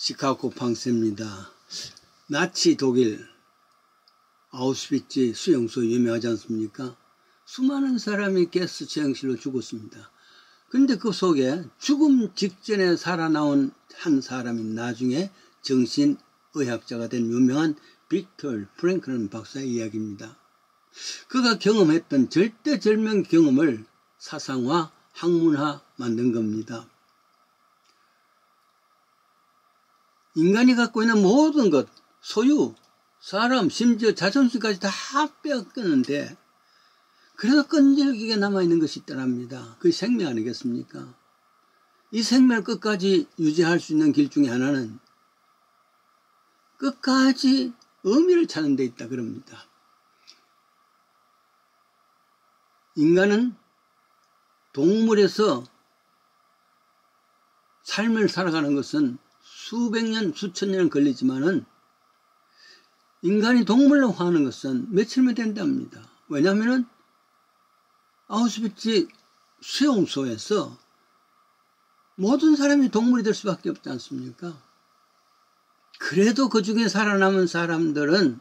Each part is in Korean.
시카고 방세입니다. 나치 독일 아우슈비츠 수용소 유명하지 않습니까? 수많은 사람이 가스 처형실로 죽었습니다. 그런데 그 속에 죽음 직전에 살아나온 한 사람이 나중에 정신의학자가 된 유명한 빅터 프랭클린 박사의 이야기입니다. 그가 경험했던 절대절명 경험을 사상화, 학문화 만든 겁니다. 인간이 갖고 있는 모든 것, 소유, 사람, 심지어 자존심까지 다 빼앗겼는데 그래도 끈질기게 남아있는 것이 있더랍니다. 그게 생명 아니겠습니까? 이 생명을 끝까지 유지할 수 있는 길 중에 하나는 끝까지 의미를 찾는 데 있다 그럽니다. 인간은 동물에서 삶을 살아가는 것은 수백 년, 수천 년 걸리지만은 인간이 동물로 화하는 것은 며칠면 된답니다. 왜냐하면은 아우슈비츠 수용소에서 모든 사람이 동물이 될 수밖에 없지 않습니까? 그래도 그 중에 살아남은 사람들은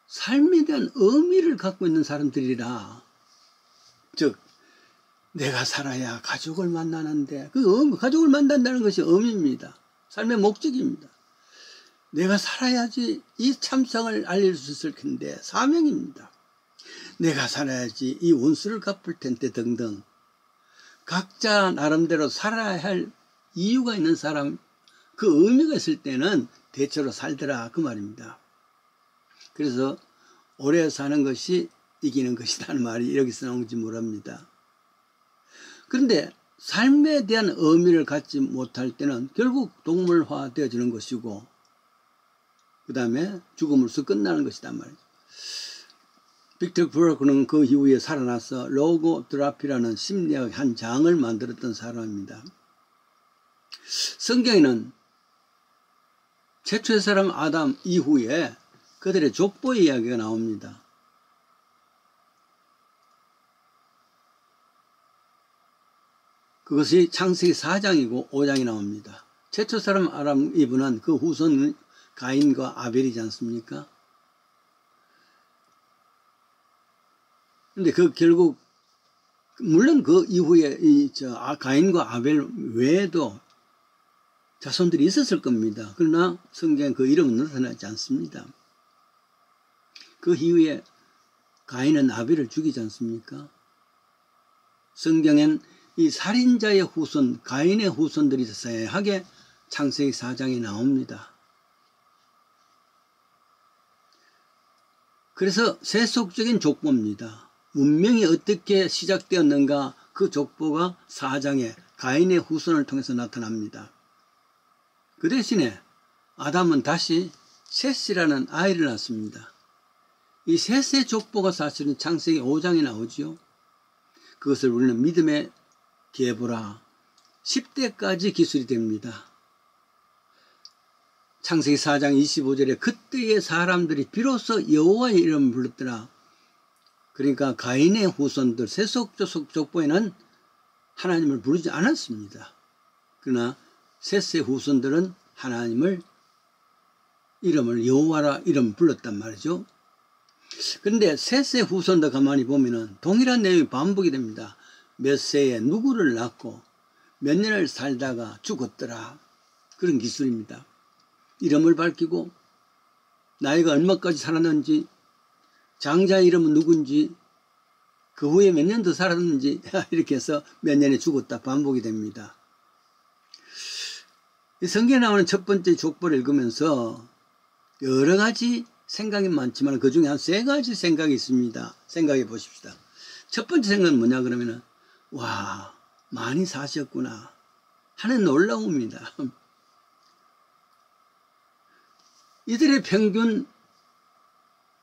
삶에 대한 의미를 갖고 있는 사람들이라. 즉 내가 살아야 가족을 만나는데 그 가족을 만난다는 것이 의미입니다. 삶의 목적입니다. 내가 살아야지 이 참상을 알릴 수 있을 텐데 사명입니다. 내가 살아야지 이 원수를 갚을 텐데 등등. 각자 나름대로 살아야 할 이유가 있는 사람, 그 의미가 있을 때는 대체로 살더라 그 말입니다. 그래서 오래 사는 것이 이기는 것이라는 말이 여기서 나온지 모릅니다. 그런데 삶에 대한 의미를 갖지 못할 때는 결국 동물화 되어지는 것이고 그 다음에 죽음으로써 끝나는 것이단 말이죠. 빅터 프랭클은 그 이후에 살아나서 로고드라피라는 심리학 한 장을 만들었던 사람입니다. 성경에는 최초의 사람 아담 이후에 그들의 족보의 이야기가 나옵니다. 그것이 창세기 4장이고 5장이 나옵니다. 최초 사람 아담 이브는 그 후손 가인과 아벨이지 않습니까? 근데 그 결국 물론 그 이후에 가인과 아벨 외에도 자손들이 있었을 겁니다. 그러나 성경에 그 이름은 나타나지 않습니다. 그 이후에 가인은 아벨을 죽이지 않습니까? 성경엔 이 살인자의 후손, 가인의 후손들이 자세하게 창세기 4장에 나옵니다. 그래서 세속적인 족보입니다. 문명이 어떻게 시작되었는가 그 족보가 4장에 가인의 후손을 통해서 나타납니다. 그 대신에 아담은 다시 셋이라는 아이를 낳습니다. 이 셋의 족보가 사실은 창세기 5장에 나오죠. 그것을 우리는 믿음의 계보라 10대까지 기술이 됩니다. 창세기 4장 25절에 그때의 사람들이 비로소 여호와의 이름을 불렀더라. 그러니까 가인의 후손들 세속 족보에는 하나님을 부르지 않았습니다. 그러나 셋의 후손들은 하나님을 이름을 여호와라 이름 불렀단 말이죠. 그런데 셋의 후손도 가만히 보면은 동일한 내용이 반복이 됩니다. 몇 세에 누구를 낳고 몇 년을 살다가 죽었더라. 그런 기술입니다. 이름을 밝히고 나이가 얼마까지 살았는지 장자 이름은 누군지 그 후에 몇 년 더 살았는지 이렇게 해서 몇 년에 죽었다 반복이 됩니다. 이 성경에 나오는 첫 번째 족보를 읽으면서 여러 가지 생각이 많지만 그 중에 한 세 가지 생각이 있습니다. 생각해 보십시다. 첫 번째 생각은 뭐냐 그러면은 와 많이 사셨구나 하는 놀라움입니다. 이들의 평균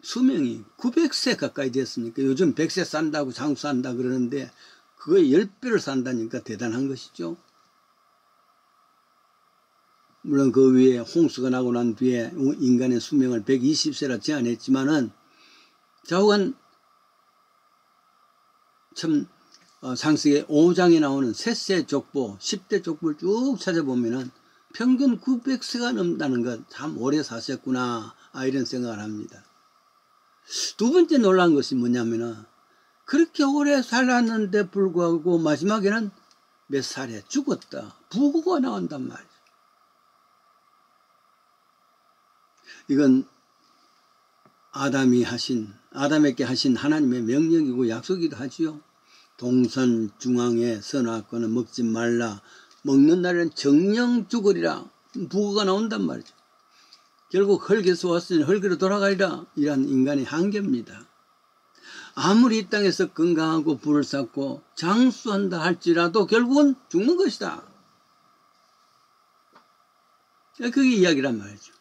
수명이 900세 가까이 됐으니까 요즘 100세 산다고 장수 산다 그러는데 그거의 10배를 산다니까 대단한 것이죠. 물론 그 위에 홍수가 나고 난 뒤에 인간의 수명을 120세라 제한했지만은 좌우간 참 창세기 5장에 나오는 셋세 족보, 10대 족보를 쭉 찾아보면은 평균 900세가 넘다는 것 참 오래 사셨구나 이런 생각을 합니다. 두 번째 놀라운 것이 뭐냐면은 그렇게 오래 살았는데 불구하고 마지막에는 몇 살에 죽었다. 부고가 나온단 말이죠. 이건 아담에게 하신 하나님의 명령이고 약속이기도 하지요. 동산 중앙에 선악과는 먹지 말라. 먹는 날에는 정령 죽으리라. 부고가 나온단 말이죠. 결국 흙에서 왔으니 흙으로 돌아가리라. 이런 인간의 한계입니다. 아무리 이 땅에서 건강하고 부를 쌓고 장수한다 할지라도 결국은 죽는 것이다. 그게 이야기란 말이죠.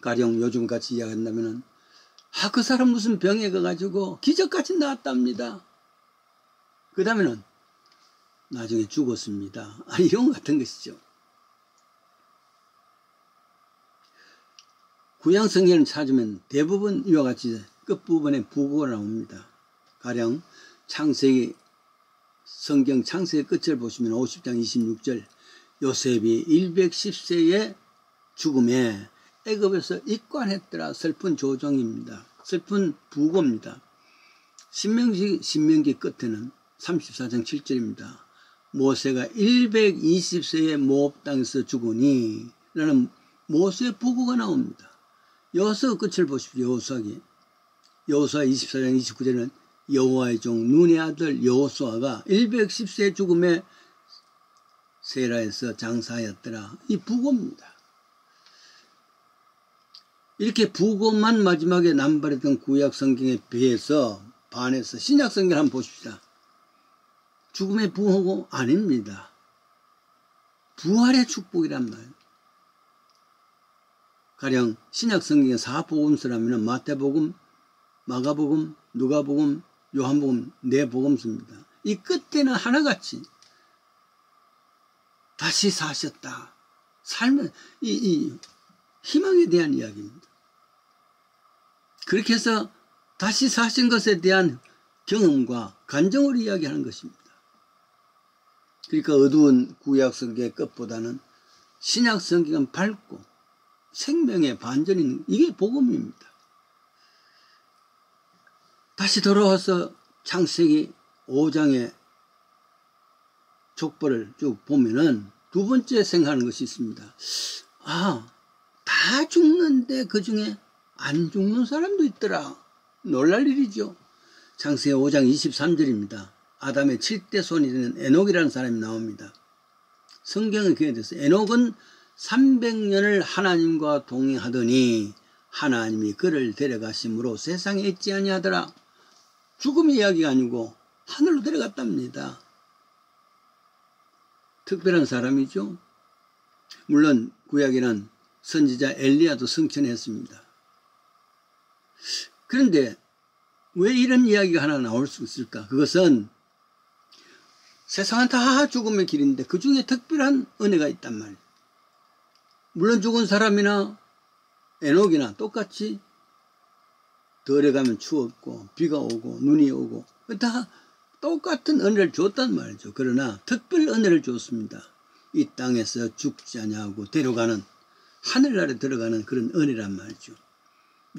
가령 요즘같이 이야기한다면은 그 사람 무슨 병에 가가지고 기적같이 나았답니다. 그 다음에는 나중에 죽었습니다. 이런 것 같은 것이죠. 구약 성경을 찾으면 대부분 이와 같이 끝부분에 부고가 나옵니다. 가령 창세기 성경 창세기 끝을 보시면 50장 26절 요셉이 110세의 죽음에 애굽에서 입관했더라. 슬픈 조정입니다. 슬픈 부고입니다. 신명기 끝에는 34장 7절입니다. 모세가 120세의 모압 땅에서 죽으니 라는 모세의 부고가 나옵니다. 여호수아 끝을 보십시오. 여호수아 24장 29절에는 여호와의 종 눈의 아들 여호수아가 110세의 죽음에 세라에서 장사하였더라. 이 부고입니다. 이렇게 부고만 마지막에 남발했던 구약 성경에 비해서 반해서 신약 성경을 한번 보십시다. 죽음의 부고가 아닙니다. 부활의 축복이란 말이에요. 가령 신약 성경의 4복음서라면 마태복음, 마가복음, 누가복음, 요한복음 4복음서입니다. 이 끝에는 하나같이 다시 사셨다. 삶의 이 희망에 대한 이야기입니다. 그렇게 해서 다시 사신 것에 대한 경험과 간증을 이야기하는 것입니다. 그러니까 어두운 구약 성경의 끝보다는 신약 성경은 밝고 생명의 반전이 이게 복음입니다. 다시 돌아와서 창세기 5장의 족보를 쭉 보면은 두 번째 생각하는 것이 있습니다. 다 죽는데 그 중에 안 죽는 사람도 있더라. 놀랄 일이죠. 창세기 5장 23절입니다. 아담의 7대 손이 되는 에녹이라는 사람이 나옵니다. 성경은 그에 대해서 에녹은 300년을 하나님과 동행하더니 하나님이 그를 데려가심으로 세상에 있지 아니하더라. 죽음의 이야기가 아니고 하늘로 데려갔답니다. 특별한 사람이죠. 물론 구약에는 선지자 엘리야도 승천했습니다. 그런데 왜 이런 이야기가 하나 나올 수 있을까? 그것은 세상은 다 죽음의 길인데 그 중에 특별한 은혜가 있단 말이에요. 물론 죽은 사람이나 에녹이나 똑같이 덜에 가면 추웠고 비가 오고 눈이 오고 다 똑같은 은혜를 줬단 말이죠. 그러나 특별 은혜를 줬습니다. 이 땅에서 죽지 아니하고 데려가는 하늘나라에 들어가는 그런 은혜란 말이죠.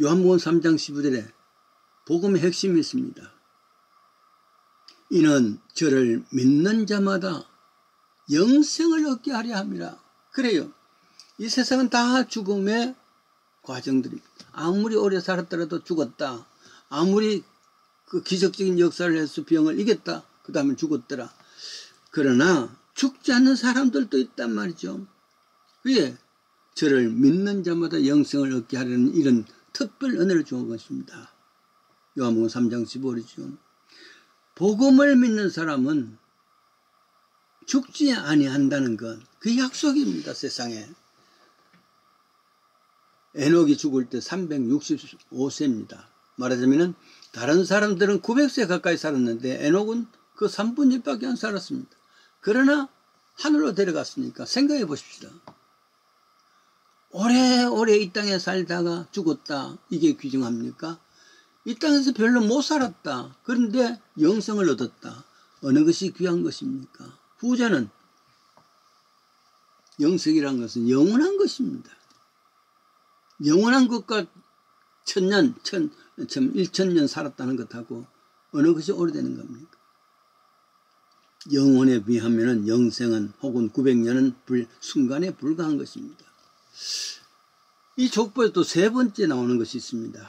요한복음 3장 15절에 복음의 핵심이 있습니다. 이는 저를 믿는 자마다 영생을 얻게 하려 함이라. 그래요. 이 세상은 다 죽음의 과정들입니다. 아무리 오래 살았더라도 죽었다. 아무리 그 기적적인 역사를 해서 병을 이겼다. 그 다음에 죽었더라. 그러나 죽지 않는 사람들도 있단 말이죠. 그게 저를 믿는 자마다 영생을 얻게 하려는 이런 특별 은혜를 주은 것입니다. 요한복음 3장 15절이죠. 복음을 믿는 사람은 죽지 아니한다는 것, 그 약속입니다. 세상에. 에녹이 죽을 때 365세입니다. 말하자면 다른 사람들은 900세 가까이 살았는데 에녹은 그 3분의 1밖에 안 살았습니다. 그러나 하늘로 데려갔으니까 생각해 보십시다. 오래오래 이 땅에 살다가 죽었다. 이게 귀중합니까? 이 땅에서 별로 못 살았다. 그런데 영생을 얻었다. 어느 것이 귀한 것입니까? 후자는 영생이란 것은 영원한 것입니다. 영원한 것과 천년, 1000년 살았다는 것하고 어느 것이 오래되는 겁니까? 영혼에 비하면 영생은 혹은 900년은 순간에 불과한 것입니다. 이 족보에 또 세 번째 나오는 것이 있습니다.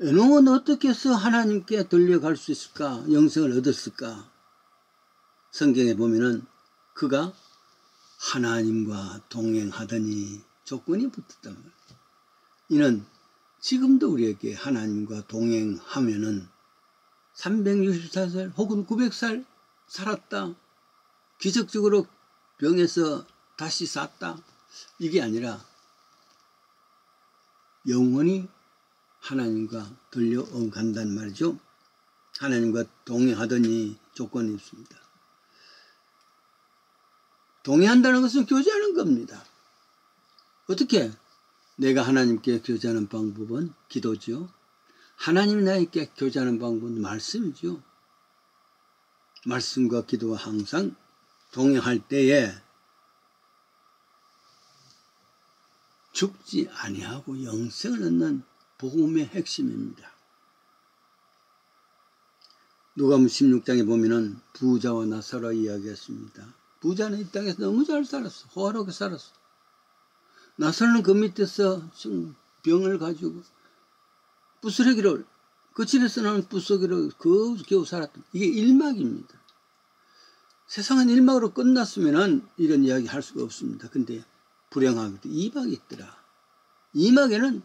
에녹은 어떻게 해서 하나님께 들려갈 수 있을까? 영생을 얻었을까? 성경에 보면은 그가 하나님과 동행하더니 조건이 붙었단 말이에요. 이는 지금도 우리에게 하나님과 동행하면은 364살 혹은 900살 살았다. 기적적으로 병에서 다시 쌌다. 이게 아니라 영원히 하나님과 들려간단 말이죠. 하나님과 동행하더니 조건이 있습니다. 동행한다는 것은 교제하는 겁니다. 어떻게? 내가 하나님께 교제하는 방법은 기도죠. 하나님이 나에게 교제하는 방법은 말씀이죠. 말씀과 기도와 항상 동행할 때에 죽지 아니하고 영생을 얻는 복음의 핵심입니다. 누가복음 16장에 보면은 부자와 나사로가 이야기했습니다. 부자는 이 땅에서 너무 잘 살았어. 호화롭게 살았어. 나사로는 그 밑에서 병을 가지고 부스러기를, 그 집에서 나는 부스러기를 겨우 살았다. 이게 일막입니다. 세상은 일막으로 끝났으면은 이런 이야기 할 수가 없습니다. 근데 불행하게도 이막이 있더라. 이막에는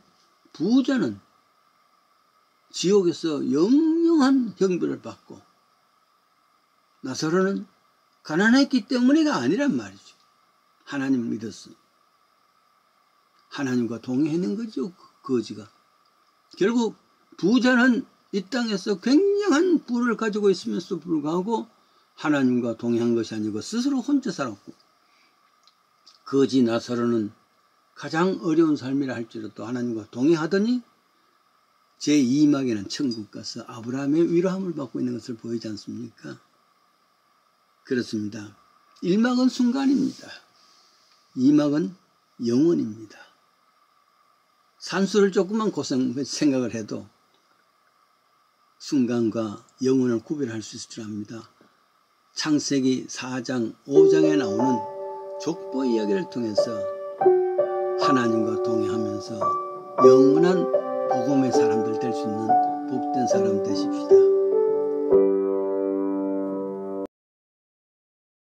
부자는 지옥에서 영영한 형벌을 받고 나사로는 가난했기 때문에가 아니란 말이죠. 하나님을 믿었어. 하나님과 동행하는 거죠. 거지가. 결국 부자는 이 땅에서 굉장한 부를 가지고 있으면서 불구하고 하나님과 동행한 것이 아니고 스스로 혼자 살았고, 거지 나사로는 가장 어려운 삶이라 할지라도 하나님과 동행하더니 제2막에는 천국 가서 아브라함의 위로함을 받고 있는 것을 보이지 않습니까? 그렇습니다. 1막은 순간입니다. 2막은 영원입니다. 산수를 조금만 생각을 해도 순간과 영원을 구별할 수 있을 줄 압니다. 창세기 4장, 5장에 나오는 족보 이야기를 통해서 하나님과 동행하면서 영원한 복음의 사람들 될 수 있는 복된 사람 되십시다.